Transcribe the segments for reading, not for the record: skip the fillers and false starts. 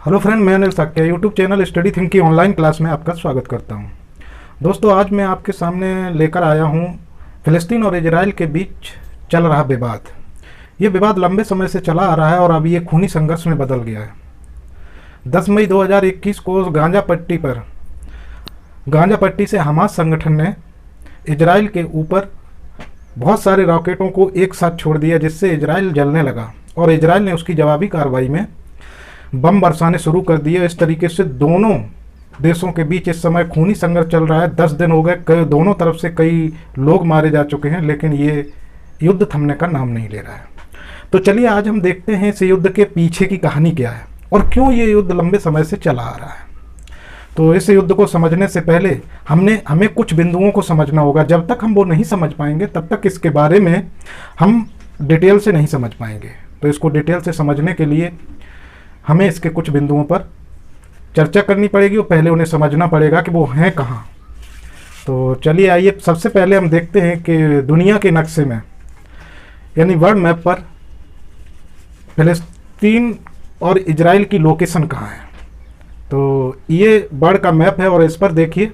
Hello friend, मैं Anil Shakya YouTube channel study think की online class में आपका स्वागत करता हूं। दोस्तों, आज मैं आपके सामने लेकर आया हूं फ़िलिस्तीन और इजराइल के बीच चल रहा विवाद। ये विवाद लंबे समय से चला आ रहा है और अब ये खूनी संघर्ष में बदल गया है। 10 मई 2021 को गांजा पट्टी से हमास संगठन ने इजराइल के ऊपर बहुत सारे रॉकेटों को एक साथ छोड़ दिया, जिससे इजराइल जलने लगा और इजराइल ने उसकी जवाबी कार्रवाई में बम बरसाने शुरू कर दिए। इस तरीके से दोनों देशों के बीच इस समय खूनी संघर्ष चल रहा है। 10 दिन हो गए, दोनों तरफ से कई लोग मारे जा चुके हैं, लेकिन ये युद्ध थमने का नाम नहीं ले रहा है। तो चलिए आज हम देखते हैं इस युद्ध के पीछे की कहानी क्या है और क्यों ये युद्ध लंबे समय से चला आ रहा है। तो इस युद्ध को समझने से पहले हमें कुछ बिंदुओं को समझना होगा। जब तक हम वो नहीं समझ पाएंगे तब तक इसके बारे में हम डिटेल से नहीं समझ पाएंगे। तो इसको डिटेल से समझने के लिए हमें इसके कुछ बिंदुओं पर चर्चा करनी पड़ेगी और पहले उन्हें समझना पड़ेगा कि वो हैं कहाँ। तो चलिए आइए सबसे पहले हम देखते हैं कि दुनिया के नक्शे में यानी वर्ल्ड मैप पर फ़िलिस्तीन और इजराइल की लोकेशन कहाँ है। तो ये वर्ल्ड का मैप है और इस पर देखिए,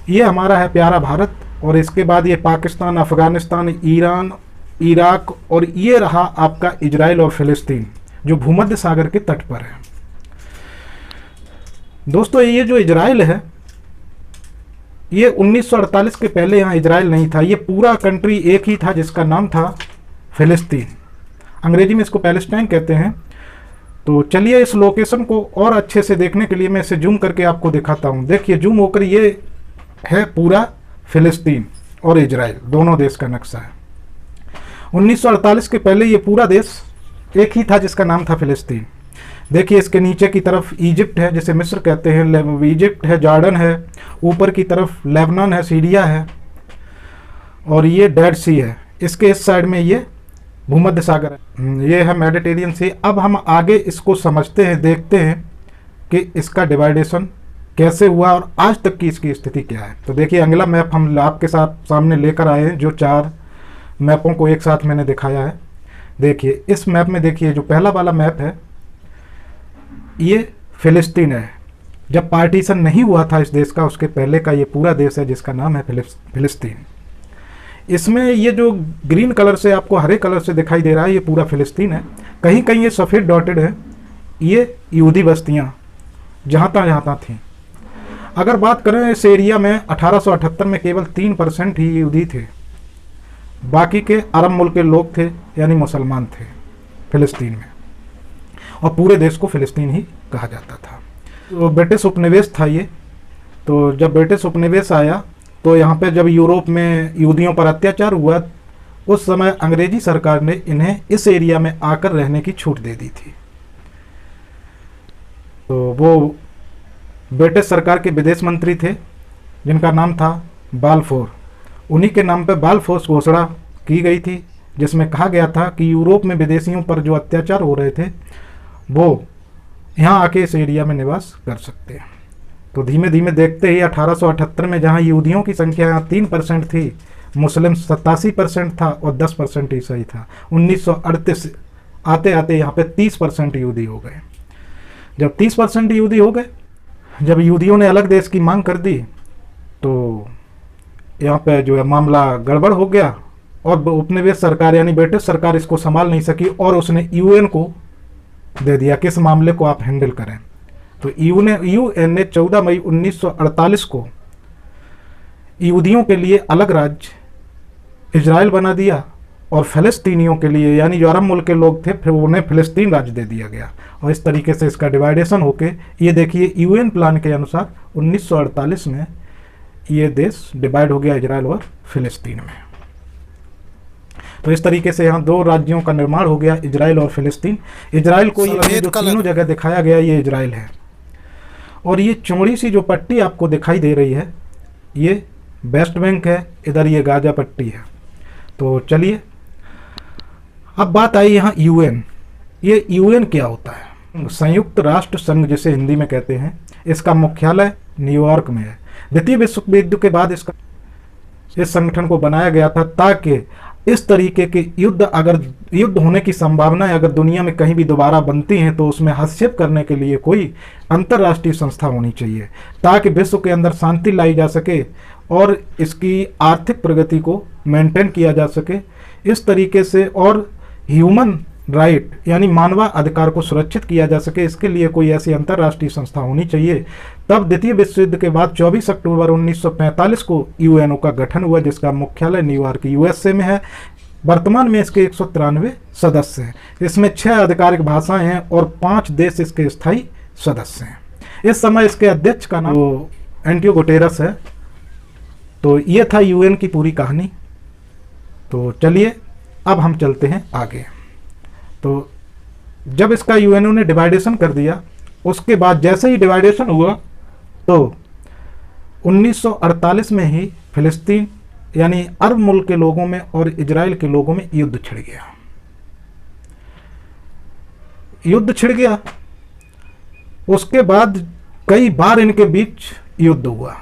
ये हमारा है प्यारा भारत और इसके बाद ये पाकिस्तान, अफ़गानिस्तान, ईरान, इराक और ये रहा आपका इजराइल और फ़िलिस्तीन जो भूमध्य सागर के तट पर है। दोस्तों, ये जो इजराइल है ये 1948 के पहले यहाँ इजराइल नहीं था। ये पूरा कंट्री एक ही था जिसका नाम था फ़िलिस्तीन। अंग्रेजी में इसको पैलेस्टाइन कहते हैं। तो चलिए इस लोकेशन को और अच्छे से देखने के लिए मैं इसे जूम करके आपको दिखाता हूँ। देखिए जूम होकर, ये है पूरा फ़िलिस्तीन और इजराइल दोनों देश का नक्शा है। 1948 के पहले ये पूरा देश एक ही था जिसका नाम था फ़िलिस्तीन। देखिए इसके नीचे की तरफ इजिप्ट है जिसे मिस्र कहते हैं, इजिप्ट है, जॉर्डन है, ऊपर की तरफ लेबनान है, सीरिया है और ये डेड सी है। इसके इस साइड में ये भूमध्य सागर है, ये है मेडिटेरियन सी। अब हम आगे इसको समझते हैं, देखते हैं कि इसका डिवाइडेशन कैसे हुआ और आज तक की इसकी स्थिति क्या है। तो देखिए अगला मैप हम आपके साथ सामने लेकर आए हैं, जो 4 मैपों को एक साथ मैंने दिखाया है। देखिए इस मैप में देखिए जो पहला वाला मैप है ये फ़िलिस्तीन है। जब पार्टीशन नहीं हुआ था इस देश का, उसके पहले का ये पूरा देश है जिसका नाम है फ़िलिस्तीन। इसमें ये जो ग्रीन कलर से आपको हरे कलर से दिखाई दे रहा है ये पूरा फ़िलिस्तीन है। कहीं कहीं ये सफ़ेद डॉटेड है, ये यहूदी बस्तियाँ जहाँ तहाँ थीं। अगर बात करें इस एरिया में 1878 में केवल 3% ही यहूदी थे, बाकी के अरब मुल्क के लोग थे यानी मुसलमान थे फ़िलिस्तीन में, और पूरे देश को फ़िलिस्तीन ही कहा जाता था। तो ब्रिटिश उपनिवेश था ये। तो जब ब्रिटिश उपनिवेश आया तो यहाँ पे जब यूरोप में यहूदियों पर अत्याचार हुआ, उस समय अंग्रेजी सरकार ने इन्हें इस एरिया में आकर रहने की छूट दे दी थी। तो वो ब्रिटिश सरकार के विदेश मंत्री थे जिनका नाम था बालफोर। उन्हीं के नाम पर बालफोर घोषणा की गई थी जिसमें कहा गया था कि यूरोप में विदेशियों पर जो अत्याचार हो रहे थे वो यहाँ आके इस एरिया में निवास कर सकते हैं। तो धीमे धीमे देखते ही 1878 में जहाँ यहूदियों की संख्या यहाँ 3% थी, मुस्लिम 87% था और 10% ईसाई था। 1938 आते आते यहाँ पे 30% यहूदी हो गए। जब 30% यहूदी हो गए, जब यहूदियों ने अलग देश की मांग कर दी तो यहाँ पे जो है मामला गड़बड़ हो गया और उपनिवेश सरकार यानी ब्रिटिश सरकार इसको संभाल नहीं सकी और उसने यूएन को दे दिया कि इस मामले को आप हैंडल करें। तो यूएन ने 14 मई 1948 को यहूदियों के लिए अलग राज्य इजराइल बना दिया और फ़िलिस्तीनियों के लिए यानी जो अरब मुल्क के लोग थे फिर उन्हें फ़िलिस्तीन राज्य दे दिया गया। और इस तरीके से इसका डिवाइडेशन होके ये देखिए यूएन प्लान के अनुसार 1948 में ये देश डिवाइड हो गया इजराइल और फ़िलिस्तीन में। तो इस तरीके से यहाँ 2 राज्यों का निर्माण हो गया, इजराइल और फ़िलिस्तीन। इजराइल को ये जो तीनों जगह दिखाया गया ये इजराइल है और ये चौड़ी सी जो पट्टी आपको दिखाई दे रही है ये वेस्ट बैंक है, इधर ये गाजा पट्टी है। तो चलिए अब बात आई यहाँ यूएन। ये यूएन क्या होता है? संयुक्त राष्ट्र संघ जिसे हिंदी में कहते हैं। इसका मुख्यालय न्यूयॉर्क में है। द्वितीय विश्व युद्ध के बाद इस संगठन को बनाया गया था ताकि इस तरीके के युद्ध होने की संभावनाएं अगर दुनिया में कहीं भी दोबारा बनती हैं तो उसमें हस्तक्षेप करने के लिए कोई अंतर्राष्ट्रीय संस्था होनी चाहिए, ताकि विश्व के अंदर शांति लाई जा सके और इसकी आर्थिक प्रगति को मेंटेन किया जा सके इस तरीके से, और ह्यूमन राइट यानी मानवा अधिकार को सुरक्षित किया जा सके। इसके लिए कोई ऐसी अंतर्राष्ट्रीय संस्था होनी चाहिए। तब द्वितीय विश्व युद्ध के बाद 24 अक्टूबर 1945 को यूएनओ का गठन हुआ, जिसका मुख्यालय न्यूयॉर्क यूएसए में है। वर्तमान में इसके 193 सदस्य हैं। इसमें 6 आधिकारिक भाषाएं हैं और 5 देश इसके स्थायी सदस्य हैं। इस समय इसके अध्यक्ष का नाम एंटियो गुटेरस है। तो ये था यूएन की पूरी कहानी। तो चलिए अब हम चलते हैं आगे। तो जब इसका यूएनओ ने डिवाइडेशन कर दिया, उसके बाद जैसे ही डिवाइडेशन हुआ तो 1948 में ही फिलिस्तीन यानी अरब मुल्क के लोगों में और इजराइल के लोगों में युद्ध छिड़ गया। उसके बाद कई बार इनके बीच युद्ध हुआ।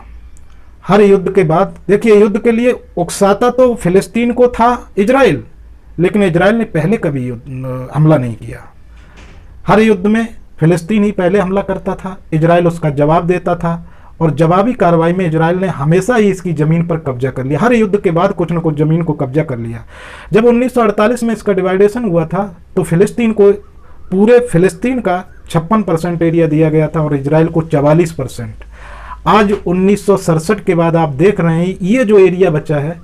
हर युद्ध के बाद देखिए, युद्ध के लिए उकसाता तो फिलिस्तीन को था इजराइल, लेकिन इजराइल ने पहले कभी हमला नहीं किया। हर युद्ध में फिलिस्तीन ही पहले हमला करता था, इजराइल उसका जवाब देता था, और जवाबी कार्रवाई में इजराइल ने हमेशा ही इसकी ज़मीन पर कब्जा कर लिया। हर युद्ध के बाद कुछ न कुछ ज़मीन को कब्जा कर लिया। जब 1948 में इसका डिवाइडेशन हुआ था तो फिलिस्तीन को, पूरे फिलिस्तीन का 56% एरिया दिया गया था और इजराइल को 44%। आज 1967 के बाद आप देख रहे हैं ये जो एरिया बचा है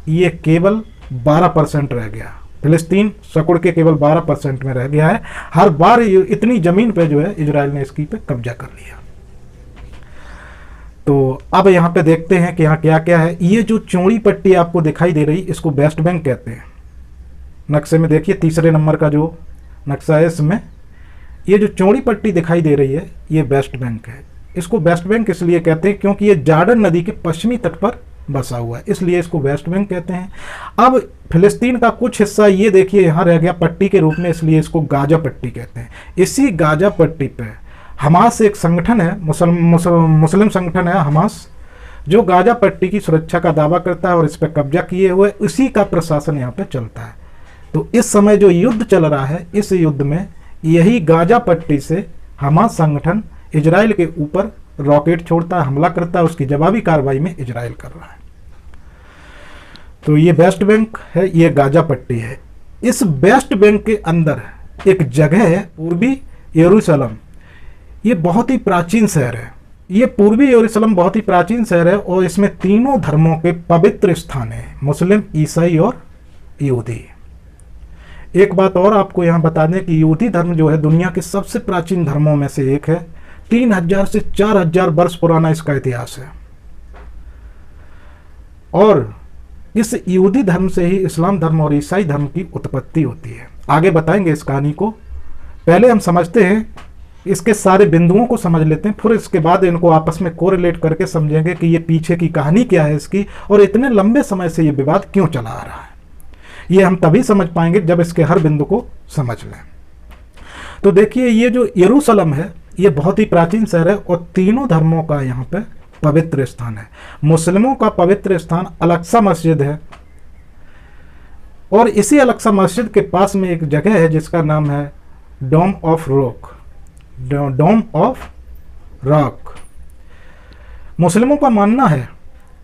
ये केवल 12% रह गया। फिलिस्तीन सकुड़ के केवल 12% में रह गया है। हर बार इतनी जमीन पे जो है इजराइल ने इसकी पे कब्जा कर लिया। तो अब यहाँ पे देखते हैं कि यहाँ क्या क्या है। ये जो चौड़ी पट्टी आपको दिखाई दे रही, इसको वेस्ट बैंक कहते हैं। नक्शे में देखिए, तीसरे नंबर का जो नक्शा है इसमें ये जो चौड़ी पट्टी दिखाई दे रही है ये वेस्ट बैंक है। इसको वेस्ट बैंक इसलिए कहते हैं क्योंकि ये जॉर्डन नदी के पश्चिमी तट पर बसा हुआ है, इसलिए इसको वेस्ट बैंक कहते हैं। अब फिलिस्तीन का कुछ हिस्सा ये देखिए यहाँ रह गया पट्टी के रूप में, इसलिए इसको गाजा पट्टी कहते हैं। इसी गाजा पट्टी पे हमास एक संगठन है, मुस्लिम संगठन है हमास, जो गाजा पट्टी की सुरक्षा का दावा करता है और इस पर कब्जा किए हुए इसी का प्रशासन यहाँ पे चलता है। तो इस समय जो युद्ध चल रहा है, इस युद्ध में यही गाजा पट्टी से हमास संगठन इजराइल के ऊपर रॉकेट छोड़ता है, हमला करता है, उसकी जवाबी कार्रवाई में इजराइल कर रहा है। तो ये वेस्ट बैंक है, ये गाजा पट्टी है। इस वेस्ट बैंक के अंदर एक जगह है पूर्वी यरूशलेम। ये बहुत ही प्राचीन शहर है। ये पूर्वी यरूशलेम बहुत ही प्राचीन शहर है और इसमें तीनों धर्मों के पवित्र स्थान है, मुस्लिम, ईसाई और यहूदी। एक बात और आपको यहाँ बता दें कि यहूदी धर्म जो है दुनिया के सबसे प्राचीन धर्मों में से एक है। 3000 से 4000 वर्ष पुराना इसका इतिहास है। और इस यहूदी धर्म से ही इस्लाम धर्म और ईसाई धर्म की उत्पत्ति होती है। आगे बताएंगे इस कहानी को। पहले हम समझते हैं, इसके सारे बिंदुओं को समझ लेते हैं, फिर इसके बाद इनको आपस में कोरिलेट करके समझेंगे कि ये पीछे की कहानी क्या है इसकी और इतने लंबे समय से ये विवाद क्यों चला आ रहा है। ये हम तभी समझ पाएंगे जब इसके हर बिंदु को समझ लें। तो देखिए, ये जो यरूशलेम है ये बहुत ही प्राचीन शहर है और तीनों धर्मों का यहाँ पे पवित्र स्थान है। मुस्लिमों का पवित्र स्थान अल-अक्सा मस्जिद है और इसी अल-अक्सा मस्जिद के पास में एक जगह है जिसका नाम है Dome of Rock. Dome of Rock. मुस्लिमों का मानना है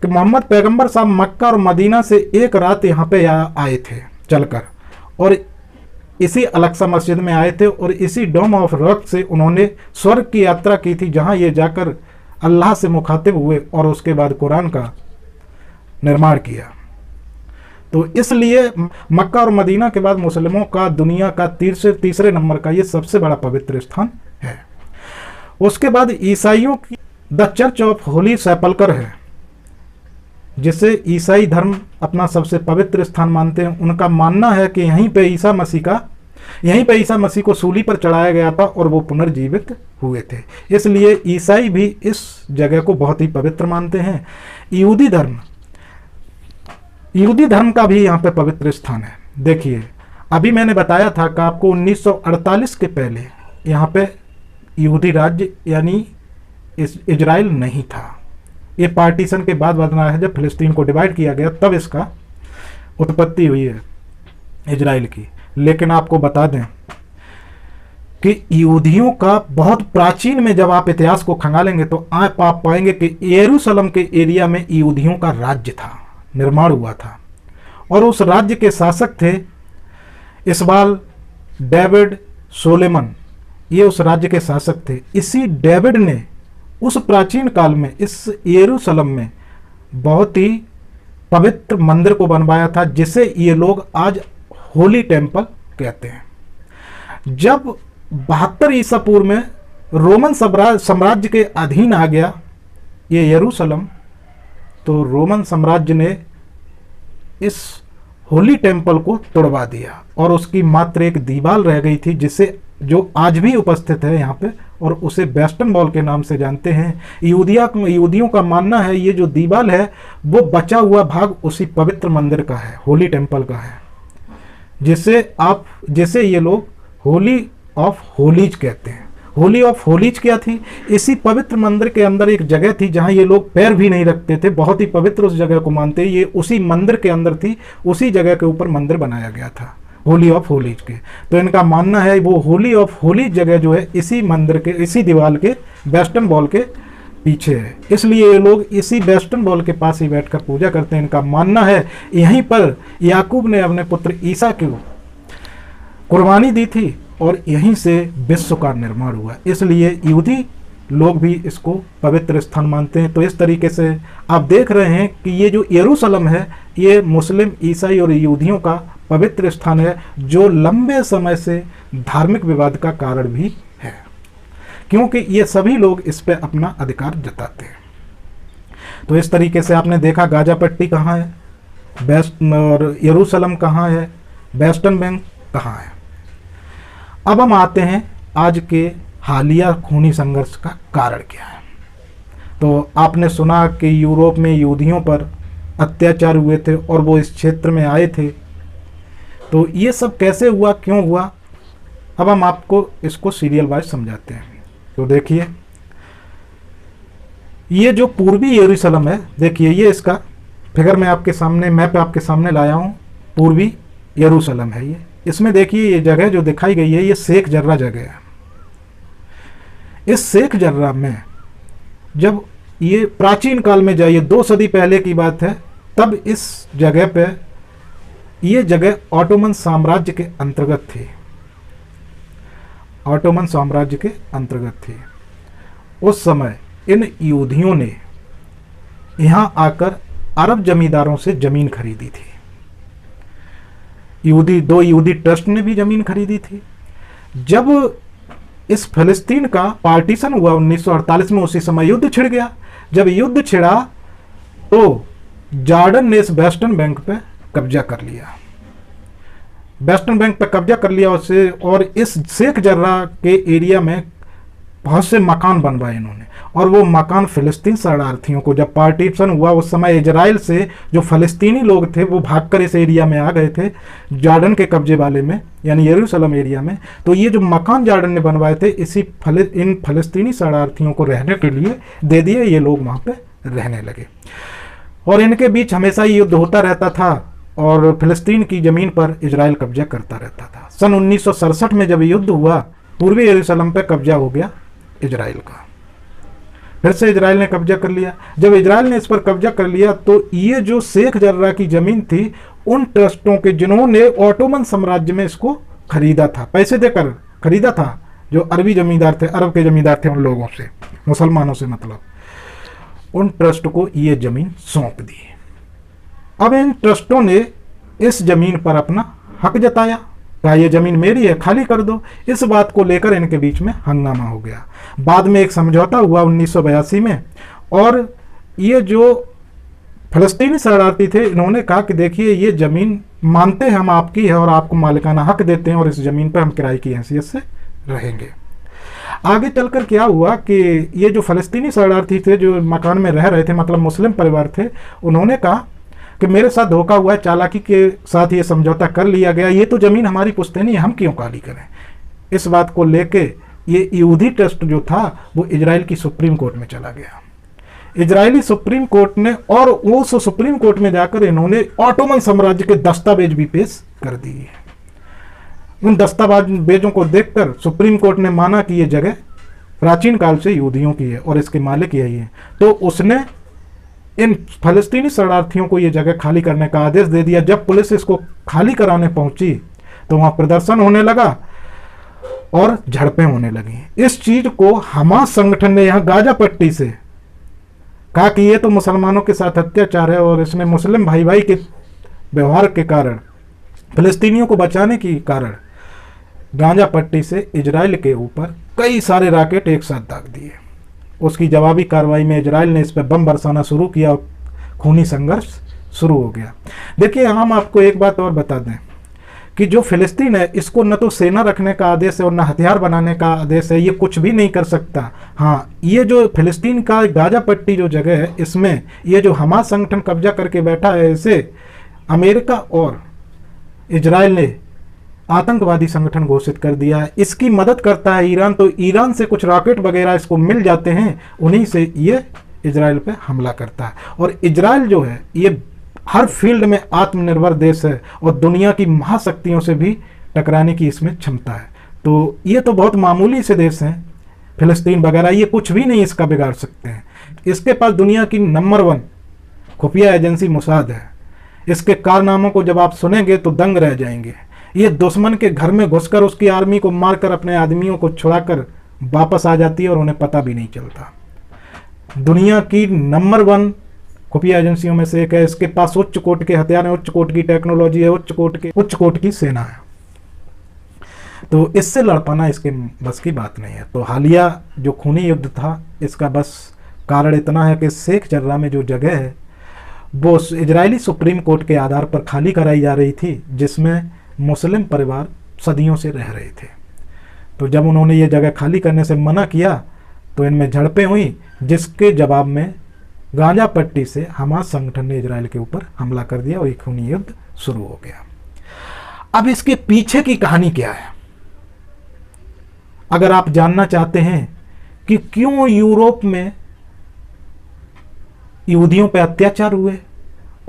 कि मोहम्मद पैगंबर साहब मक्का और मदीना से एक रात यहाँ पे आए थे चलकर, और इसी अल-अक्सा मस्जिद में आए थे और इसी डोम ऑफ रॉक से उन्होंने स्वर्ग की यात्रा की थी, जहाँ ये जाकर अल्लाह से मुखातिब हुए और उसके बाद कुरान का निर्माण किया। तो इसलिए मक्का और मदीना के बाद मुस्लिमों का दुनिया का तीसरे नंबर का ये सबसे बड़ा पवित्र स्थान है। उसके बाद ईसाइयों की द चर्च ऑफ होली सेपल्कर है, जिसे ईसाई धर्म अपना सबसे पवित्र स्थान मानते हैं। उनका मानना है कि यहीं पे ईसा मसीह को सूली पर चढ़ाया गया था और वो पुनर्जीवित हुए थे, इसलिए ईसाई भी इस जगह को बहुत ही पवित्र मानते हैं। यहूदी धर्म का भी यहाँ पे पवित्र स्थान है। देखिए, अभी मैंने बताया था कि आपको 1948 के पहले यहाँ पे यहूदी राज्य यानी इजराइल नहीं था। ये पार्टीशन के बाद बना है, जब फिलिस्तीन को डिवाइड किया गया तब इसका उत्पत्ति हुई है इजराइल की। लेकिन आपको बता दें कि यहूदियों का बहुत प्राचीन में जब आप इतिहास को खंगालेंगे तो आप पाएंगे कि यरूशलेम के एरिया में यहूदियों का राज्य था, निर्माण हुआ था, और उस राज्य के शासक थे इसबाल, डेविड, सोलेमन, ये उस राज्य के शासक थे। इसी डेविड ने उस प्राचीन काल में इस यरूशलेम में बहुत ही पवित्र मंदिर को बनवाया था, जिसे ये लोग आज होली टेम्पल कहते हैं। जब 72 ईसा पूर्व में रोमन साम्राज्य के अधीन आ गया ये यरूशलेम, तो रोमन साम्राज्य ने इस होली टेम्पल को तोड़वा दिया और उसकी मात्र एक दीवार रह गई थी, जिसे जो आज भी उपस्थित है यहाँ पे, और उसे वेस्टर्न वॉल के नाम से जानते हैं। यहूदियों का मानना है ये जो दीवार है वो बचा हुआ भाग उसी पवित्र मंदिर का है, होली टेम्पल का है, जिसे ये लोग होली ऑफ होलीज कहते हैं। होली ऑफ होलीज क्या थी? इसी पवित्र मंदिर के अंदर एक जगह थी जहां ये लोग पैर भी नहीं रखते थे, बहुत ही पवित्र उस जगह को मानते। ये उसी मंदिर के अंदर थी, उसी जगह के ऊपर मंदिर बनाया गया था होली ऑफ होलीज के। तो इनका मानना है वो होली ऑफ होलीज जगह जो है इसी मंदिर के, इसी दीवार के वेस्टर्न वॉल के पीछे है, इसलिए ये लोग इसी वेस्टर्न वॉल के पास ही बैठकर पूजा करते हैं। इनका मानना है यहीं पर याकूब ने अपने पुत्र ईसा को कुर्बानी दी थी और यहीं से विश्व का निर्माण हुआ, इसलिए यहूदी लोग भी इसको पवित्र स्थान मानते हैं। तो इस तरीके से आप देख रहे हैं कि ये जो यरूशलेम है ये मुस्लिम, ईसाई और यहूदियों का पवित्र स्थान है, जो लंबे समय से धार्मिक विवाद का कारण भी है, क्योंकि ये सभी लोग इस पर अपना अधिकार जताते हैं। तो इस तरीके से आपने देखा गाजा पट्टी कहाँ है, और यरूशलेम कहाँ है, वेस्टर्न बैंक कहाँ है। अब हम आते हैं आज के हालिया खूनी संघर्ष का कारण क्या है। तो आपने सुना कि यूरोप में यहूदियों पर अत्याचार हुए थे और वो इस क्षेत्र में आए थे। तो ये सब कैसे हुआ, क्यों हुआ, अब हम आपको इसको सीरियल वाइज समझाते हैं। तो देखिए, ये जो पूर्वी यरूशलेम है, देखिए ये इसका फिगर मैं आपके सामने, मैप आपके सामने लाया हूँ। पूर्वी यरूशलेम है ये। इसमें देखिए ये जगह जो दिखाई गई है ये शेख जर्रा जगह है। इस शेख जर्रा में जब ये प्राचीन काल में जाइए, 2 सदी पहले की बात है, तब इस जगह पे ये जगह ऑटोमन साम्राज्य के अंतर्गत थी, ऑटोमन साम्राज्य के अंतर्गत थी। उस समय इन यहूदियों ने यहां आकर अरब जमींदारों से जमीन खरीदी थी। दो यहूदी ट्रस्ट ने भी जमीन खरीदी थी। जब इस फिलिस्तीन का पार्टीशन हुआ 1948 में, उसी समय युद्ध छिड़ गया। जब युद्ध छिड़ा तो जॉर्डन ने इस वेस्टर्न बैंक पे कब्जा कर लिया, वेस्टर्न बैंक पे कब्जा कर लिया उससे, और इस शेख जर्रा के एरिया में बहुत से मकान बनवाए इन्होंने। और वो मकान फिलिस्तीन शरणार्थियों को, जब पार्टीशन हुआ उस समय इजराइल से जो फलस्तीनी लोग थे वो भागकर इस एरिया में आ गए थे, जॉर्डन के कब्जे वाले में, यानी यरूशलेम एरिया में। तो ये जो मकान जॉर्डन ने बनवाए थे इन फलस्तीनी शरणार्थियों को रहने के लिए दे दिए। ये लोग वहाँ पे रहने लगे और इनके बीच हमेशा ही युद्ध होता रहता था और फिलिस्तीन की ज़मीन पर इजराइल कब्जा करता रहता था। सन 1967 में जब युद्ध हुआ, पूर्वी यरूशलेम पे कब्जा हो गया इजराइल का, फिर से इजराइल ने कब्जा कर लिया। जब इजराइल ने इस पर कब्जा कर लिया तो ये जो शेख जर्रा की जमीन थी, उन ट्रस्टों के जिन्होंने ऑटोमन साम्राज्य में इसको खरीदा था, पैसे देकर खरीदा था, जो अरबी जमींदार थे, अरब के जमींदार थे, उन लोगों से, मुसलमानों से मतलब, उन ट्रस्ट को ये जमीन सौंप दी। अब इन ट्रस्टों ने इस जमीन पर अपना हक जताया, कहा ये जमीन मेरी है, खाली कर दो। इस बात को लेकर इनके बीच में हंगामा हो गया। बाद में एक समझौता हुआ 1982 में, और ये जो फलस्तीनी शरणार्थी थे इन्होंने कहा कि देखिए ये ज़मीन मानते हैं हम आपकी है और आपको मालिकाना हक देते हैं और इस ज़मीन पर हम किराए की हैसियत से रहेंगे। आगे चलकर क्या हुआ कि ये जो फलस्तीनी शरणार्थी थे जो मकान में रह रहे थे, मतलब मुस्लिम परिवार थे, उन्होंने कहा कि मेरे साथ धोखा हुआ है, चालाकी के साथ ये समझौता कर लिया गया, ये तो ज़मीन हमारी पुश्तैनी है, हम क्यों खाली करें। इस बात को लेके ये यहूदी ट्रस्ट जो था वो इजराइल की सुप्रीम कोर्ट में चला गया। इजरायली सुप्रीम कोर्ट ने, और उस सुप्रीम कोर्ट में जाकर इन्होंने ऑटोमन साम्राज्य के दस्तावेज भी पेश कर दिए। उन दस्तावेजों को देखकर सुप्रीम कोर्ट ने माना कि ये जगह प्राचीन काल से यहूदियों की है और इसके मालिक यही है। तो उसने इन फलस्तीनी शरणार्थियों को ये जगह खाली करने का आदेश दे दिया। जब पुलिस इसको खाली कराने पहुंची तो वहां प्रदर्शन होने लगा और झड़पें होने लगी। इस चीज को हमास संगठन ने यहां गाजा पट्टी से कहा कि ये तो मुसलमानों के साथ अत्याचार है और इसमें मुस्लिम भाई भाई के व्यवहार के कारण, फिलिस्तीनियों को बचाने के कारण गाजा पट्टी से इजराइल के ऊपर कई सारे रॉकेट एक साथ दाग दिए। उसकी जवाबी कार्रवाई में इजराइल ने इस पर बम बरसाना शुरू किया और खूनी संघर्ष शुरू हो गया। देखिए, हम आपको एक बात और बता दें कि जो फिलिस्तीन है, इसको न तो सेना रखने का आदेश है और न हथियार बनाने का आदेश है, ये कुछ भी नहीं कर सकता। हाँ, ये जो फिलिस्तीन का गाजा पट्टी जो जगह है, इसमें ये जो हमास संगठन कब्जा करके बैठा है, इसे अमेरिका और इजराइल ने आतंकवादी संगठन घोषित कर दिया है। इसकी मदद करता है ईरान, तो ईरान से कुछ रॉकेट वगैरह इसको मिल जाते हैं, उन्हीं से ये इजराइल पे हमला करता है। और इजराइल जो है, ये हर फील्ड में आत्मनिर्भर देश है और दुनिया की महाशक्तियों से भी टकराने की इसमें क्षमता है। तो ये तो बहुत मामूली से देश हैं फिलिस्तीन वगैरह, ये कुछ भी नहीं इसका बिगाड़ सकते हैं। इसके पास दुनिया की नंबर 1 खुफिया एजेंसी मोसाद है। इसके कारनामों को जब आप सुनेंगे तो दंग रह जाएंगे। ये दुश्मन के घर में घुसकर उसकी आर्मी को मारकर अपने आदमियों को छुड़ाकर वापस आ जाती है और उन्हें पता भी नहीं चलता। दुनिया की नंबर 1 खुफिया एजेंसियों में से एक है। इसके पास उच्च कोटि के हथियार है, उच्च कोटि की टेक्नोलॉजी है, उच्च कोटि की सेना है। तो इससे लड़ पाना इसके बस की बात नहीं है। तो हालिया जो खूनी युद्ध था, इसका बस कारण इतना है कि शेख जर्रा में जो जगह है वो इजरायली सुप्रीम कोर्ट के आधार पर खाली कराई जा रही थी, जिसमें मुस्लिम परिवार सदियों से रह रहे थे। तो जब उन्होंने ये जगह खाली करने से मना किया तो इनमें झड़पें हुई, जिसके जवाब में गाजा पट्टी से हमास संगठन ने इजराइल के ऊपर हमला कर दिया और एक खूनी युद्ध शुरू हो गया। अब इसके पीछे की कहानी क्या है, अगर आप जानना चाहते हैं कि क्यों यूरोप में यहूदियों पर अत्याचार हुए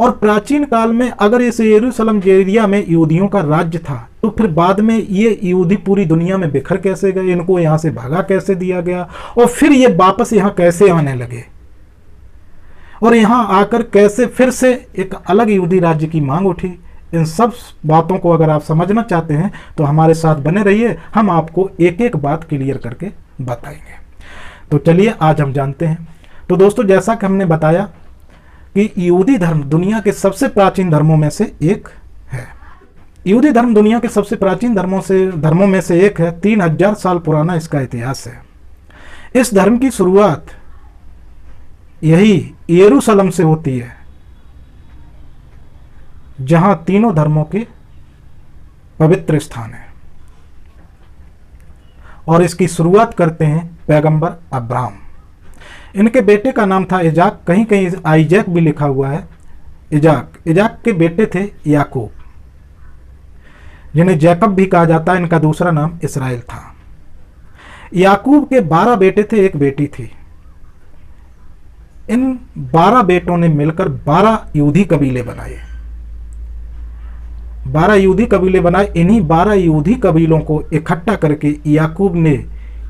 और प्राचीन काल में अगर इस यरूशलेम एरिया में यहूदियों का राज्य था तो फिर बाद में ये यहूदी पूरी दुनिया में बिखर कैसे गए, इनको यहां से भगा कैसे दिया गया और फिर ये वापस यहां कैसे आने लगे और यहां आकर कैसे फिर से एक अलग यहूदी राज्य की मांग उठी। इन सब बातों को अगर आप समझना चाहते हैं तो हमारे साथ बने रहिए, हम आपको एक एक बात क्लियर करके बताएंगे। तो चलिए आज हम जानते हैं। तो दोस्तों, जैसा कि हमने बताया कि यहूदी धर्म दुनिया के सबसे प्राचीन धर्मों में से एक है। यहूदी धर्म दुनिया के सबसे प्राचीन धर्मों में से एक है। 3000 साल पुराना इसका इतिहास है। इस धर्म की शुरुआत यही यरूशलेम से होती है, जहां तीनों धर्मों के पवित्र स्थान है। और इसकी शुरुआत करते हैं पैगंबर अब्राहम। इनके बेटे का नाम था इजाक, कहीं कहीं आइजैक भी लिखा हुआ है। इजाक के बेटे थे याकूब, जिन्हें जैकब भी कहा जाता है। इनका दूसरा नाम इसराइल था। याकूब के 12 बेटे थे, एक बेटी थी। इन 12 बेटों ने मिलकर 12 यहूदी कबीले बनाए। 12 यहूदी कबीले बनाए। इन्हीं 12 यहूदी कबीलों को इकट्ठा करके याकूब ने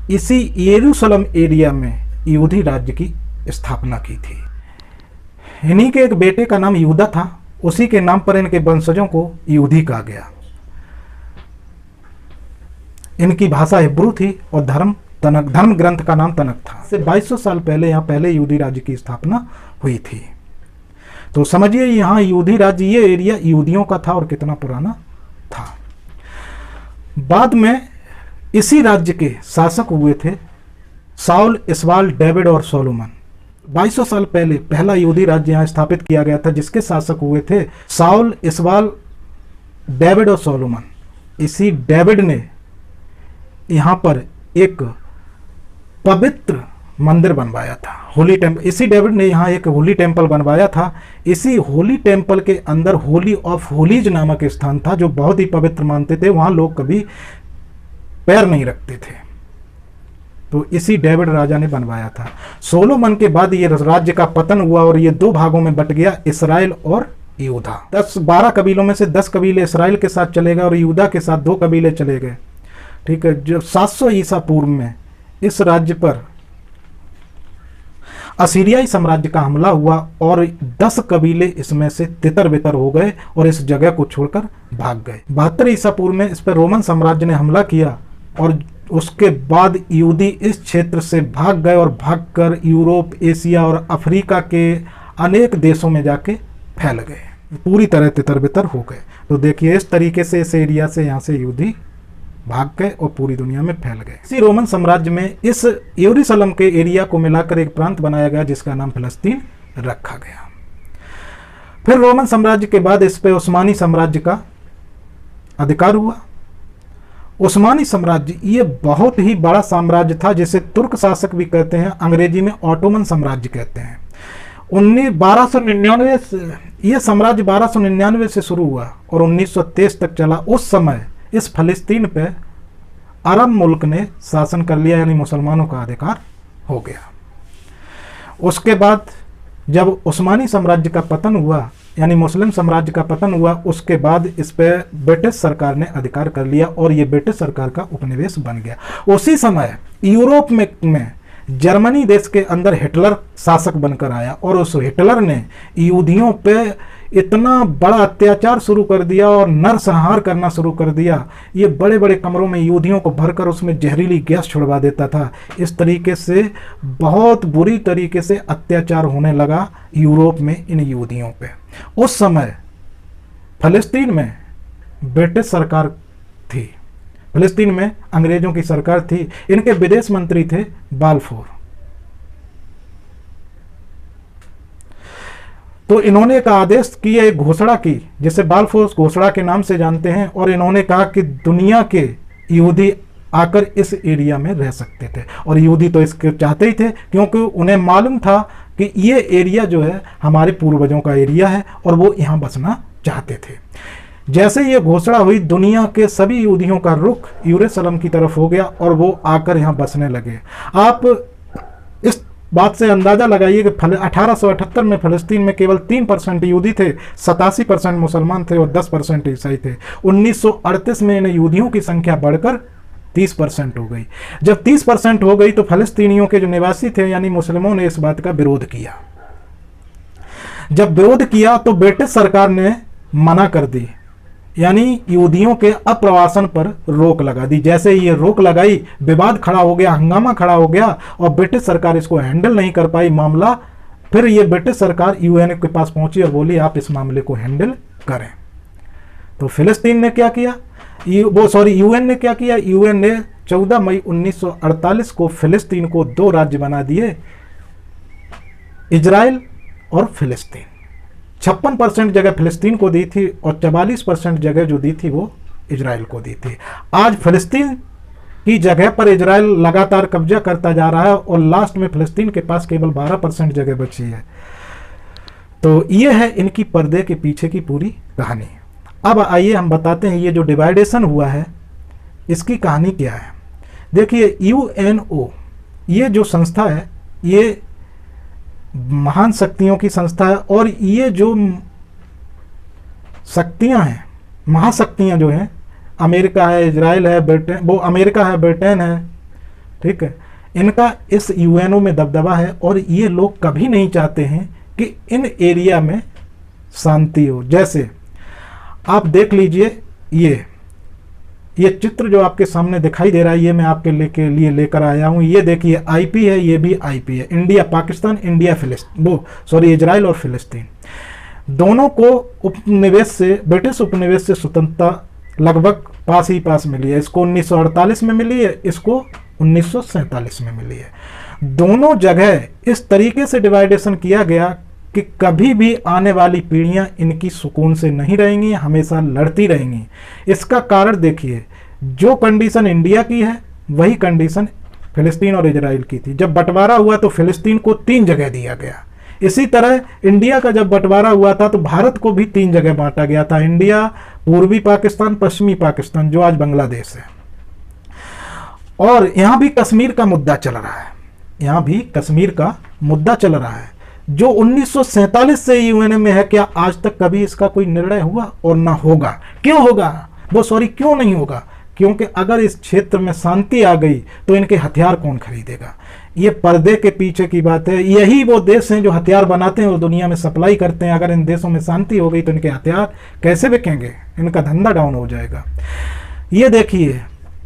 इसी यरूशलेम एरिया में यहूदी राज्य की स्थापना की थी। इन्हीं के एक बेटे का नाम यहूदा था, उसी के नाम पर इनके वंशजों को यहूदी कहा गया। इनकी भाषा हिब्रू थी और धर्म ग्रंथ का नाम तनक था। से 2200 साल पहले यहाँ पहले यहूदी राज्य की स्थापना हुई थी। तो समझिए यहाँ यहूदी राज्य, ये एरिया यहूदियों का था और कितना पुराना था। बाद में इसी राज्य के शासक हुए थे साउल, इसवाल, डेविड और सोलोमन। 2200 साल पहले पहला यहूदी राज्य यहाँ स्थापित किया गया था, जिसके शासक हुए थे साउल, इसवाल, डेविड और सोलोमन। इसी डेविड ने यहाँ पर एक पवित्र मंदिर बनवाया था, होली टेम्पल। इसी डेविड ने यहाँ एक होली टेम्पल बनवाया था। इसी होली टेम्पल के अंदर होली ऑफ होलीज नामक स्थान था, जो बहुत ही पवित्र मानते थे। वहाँ लोग कभी पैर नहीं रखते थे। तो इसी डेविड राजा ने बनवाया था। सोलोमन के बाद ये राज्य का पतन हुआ और ये दो भागों में बट गया, इसराइल और यहूदा। 12 कबीलों में से 10 कबीले इसराइल के साथ चले गए और यहूदा के साथ 2 कबीले चले गए। ठीक है, जो 700 ईसा पूर्व में इस राज्य पर असीरियाई साम्राज्य का हमला हुआ और 10 कबीले इसमें से तितर बितर हो गए और इस जगह को छोड़कर भाग गए। 72 ईसा पूर्व में इस पर रोमन साम्राज्य ने हमला किया और उसके बाद यहूदी इस क्षेत्र से भाग गए और भागकर यूरोप, एशिया और अफ्रीका के अनेक देशों में जाके फैल गए, पूरी तरह तितर बितर हो गए। तो देखिए इस तरीके से इस एरिया से यहाँ से यहूदी भाग गए और पूरी दुनिया में फैल गए। इसी रोमन साम्राज्य में इस यरूशलेम के एरिया को मिलाकर एक प्रांत बनाया गया जिसका नाम फिलिस्तीन रखा गया। फिर रोमन साम्राज्य के बाद इस पे उस्मानी साम्राज्य का अधिकार हुआ। उस्मानी साम्राज्य ये बहुत ही बड़ा साम्राज्य था जिसे तुर्क शासक भी कहते हैं, अंग्रेजी में ऑटोमन साम्राज्य कहते हैं। 1299 ये साम्राज्य 1299 से शुरू हुआ और 1923 तक चला। उस समय इस फलस्तीन पे अरब मुल्क ने शासन कर लिया, यानी मुसलमानों का अधिकार हो गया। उसके बाद जब उस्मानी साम्राज्य का पतन हुआ, यानी मुस्लिम साम्राज्य का पतन हुआ, उसके बाद इस पे ब्रिटिश सरकार ने अधिकार कर लिया और ये ब्रिटिश सरकार का उपनिवेश बन गया। उसी समय यूरोप में जर्मनी देश के अंदर हिटलर शासक बनकर आया और उस हिटलर ने यहूदियों पे इतना बड़ा अत्याचार शुरू कर दिया और नरसंहार करना शुरू कर दिया। ये बड़े बड़े कमरों में यहूदियों को भरकर उसमें जहरीली गैस छुड़वा देता था। इस तरीके से बहुत बुरी तरीके से अत्याचार होने लगा यूरोप में इन यहूदियों पे। उस समय फलस्तीन में ब्रिटिश सरकार थी, फिलिस्तीन में अंग्रेजों की सरकार थी। इनके विदेश मंत्री थे बाल्फोर। तो इन्होंने एक आदेश किया, एक घोषणा की जिसे बाल्फोर घोषणा के नाम से जानते हैं, और इन्होंने कहा कि दुनिया के यहूदी आकर इस एरिया में रह सकते थे। और यहूदी तो इसके चाहते ही थे क्योंकि उन्हें मालूम था कि ये एरिया जो है हमारे पूर्वजों का एरिया है और वो यहाँ बसना चाहते थे। जैसे ये घोषणा हुई, दुनिया के सभी यहूदियों का रुख यरूशलेम की तरफ हो गया और वो आकर यहाँ बसने लगे। आप इस बात से अंदाजा लगाइए कि 1878 में फिलिस्तीन में केवल 3% यहूदी थे, 87% मुसलमान थे और 10% ईसाई थे। 1938 में इन यहूदियों की संख्या बढ़कर 30% हो गई। जब 30% हो गई तो फिलिस्तीनियों के जो निवासी थे यानी मुस्लिमों ने इस बात का विरोध किया। जब विरोध किया तो ब्रिटिश सरकार ने मना कर दी, यानी यहूदियों के अप्रवासन पर रोक लगा दी। जैसे ये रोक लगाई, विवाद खड़ा हो गया, हंगामा खड़ा हो गया और ब्रिटिश सरकार इसको हैंडल नहीं कर पाई मामला। फिर ये ब्रिटिश सरकार यूएन के पास पहुंची और बोली आप इस मामले को हैंडल करें। तो फिलिस्तीन ने क्या किया, यूएन ने क्या किया, यूएन ने 14 मई 1948 को फिलिस्तीन को 2 राज्य बना दिए, इजराइल और फिलिस्तीन। 56% जगह फिलिस्तीन को दी थी और 44% जगह जो दी थी वो इजराइल को दी थी। आज फिलिस्तीन की जगह पर इजराइल लगातार कब्जा करता जा रहा है और लास्ट में फिलिस्तीन के पास केवल 12% जगह बची है। तो ये है इनकी पर्दे के पीछे की पूरी कहानी। अब आइए हम बताते हैं ये जो डिवाइडेशन हुआ है इसकी कहानी क्या है। देखिए यूएनओ ये जो संस्था है ये महान शक्तियों की संस्था है और ये जो शक्तियां हैं, महाशक्तियां जो हैं, अमेरिका है, इजराइल है, ब्रिटेन, वो अमेरिका है, ब्रिटेन है, ठीक है, इनका इस यूएनओ में दबदबा है और ये लोग कभी नहीं चाहते हैं कि इन एरिया में शांति हो। जैसे आप देख लीजिए ये चित्र जो आपके सामने दिखाई दे रहा है ये मैं आपके लिए लेकर आया हूँ। ये देखिए आईपी है, ये भी आईपी है, इंडिया पाकिस्तान, इंडिया फिलिस्तीन, इजराइल और फिलिस्तीन दोनों को उपनिवेश से, ब्रिटिश उपनिवेश से स्वतंत्रता लगभग पास ही पास मिली है। इसको 1948 में मिली है, इसको 1947 में मिली है। दोनों जगह इस तरीके से डिवाइडेशन किया गया कि कभी भी आने वाली पीढ़ियां इनकी सुकून से नहीं रहेंगी, हमेशा लड़ती रहेंगी। इसका कारण देखिए, जो कंडीशन इंडिया की है वही कंडीशन फिलिस्तीन और इजराइल की थी। जब बंटवारा हुआ तो फिलिस्तीन को 3 जगह दिया गया। इसी तरह इंडिया का जब बंटवारा हुआ था तो भारत को भी 3 जगह बांटा गया था, इंडिया, पूर्वी पाकिस्तान, पश्चिमी पाकिस्तान जो आज बांग्लादेश है। और यहाँ भी कश्मीर का मुद्दा चल रहा है, यहाँ भी कश्मीर का मुद्दा चल रहा है जो 1947 से यूएनए में है। क्या आज तक कभी इसका कोई निर्णय हुआ? और ना होगा। क्यों होगा? क्यों नहीं होगा? क्योंकि अगर इस क्षेत्र में शांति आ गई तो इनके हथियार कौन खरीदेगा? ये पर्दे के पीछे की बात है। यही वो देश हैं जो हथियार बनाते हैं और दुनिया में सप्लाई करते हैं। अगर इन देशों में शांति हो गई तो इनके हथियार कैसे बिकेंगे? इनका धंधा डाउन हो जाएगा। ये देखिए,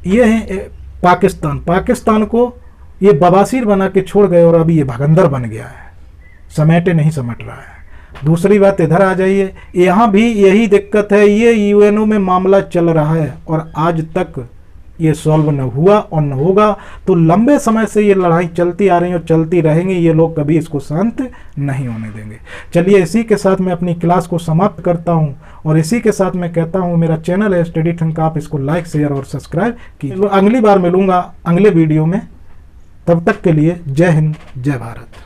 ये है पाकिस्तान को ये बवासीर बना के छोड़ गए और अभी ये भगंदर बन गया है, समेटे नहीं समट रहा है। दूसरी बात, इधर आ जाइए, यहाँ भी यही दिक्कत है। ये यूएनओ में मामला चल रहा है और आज तक ये सॉल्व न हुआ और न होगा। तो लंबे समय से ये लड़ाई चलती आ रही है और चलती रहेंगी। ये लोग कभी इसको शांत नहीं होने देंगे। चलिए, इसी के साथ मैं अपनी क्लास को समाप्त करता हूँ और इसी के साथ मैं कहता हूँ मेरा चैनल है स्टडी ठंका, आप इसको लाइक शेयर और सब्सक्राइब कीजिए। अगली बार मिलूंगा अगले वीडियो में, तब तक के लिए जय हिंद, जय भारत।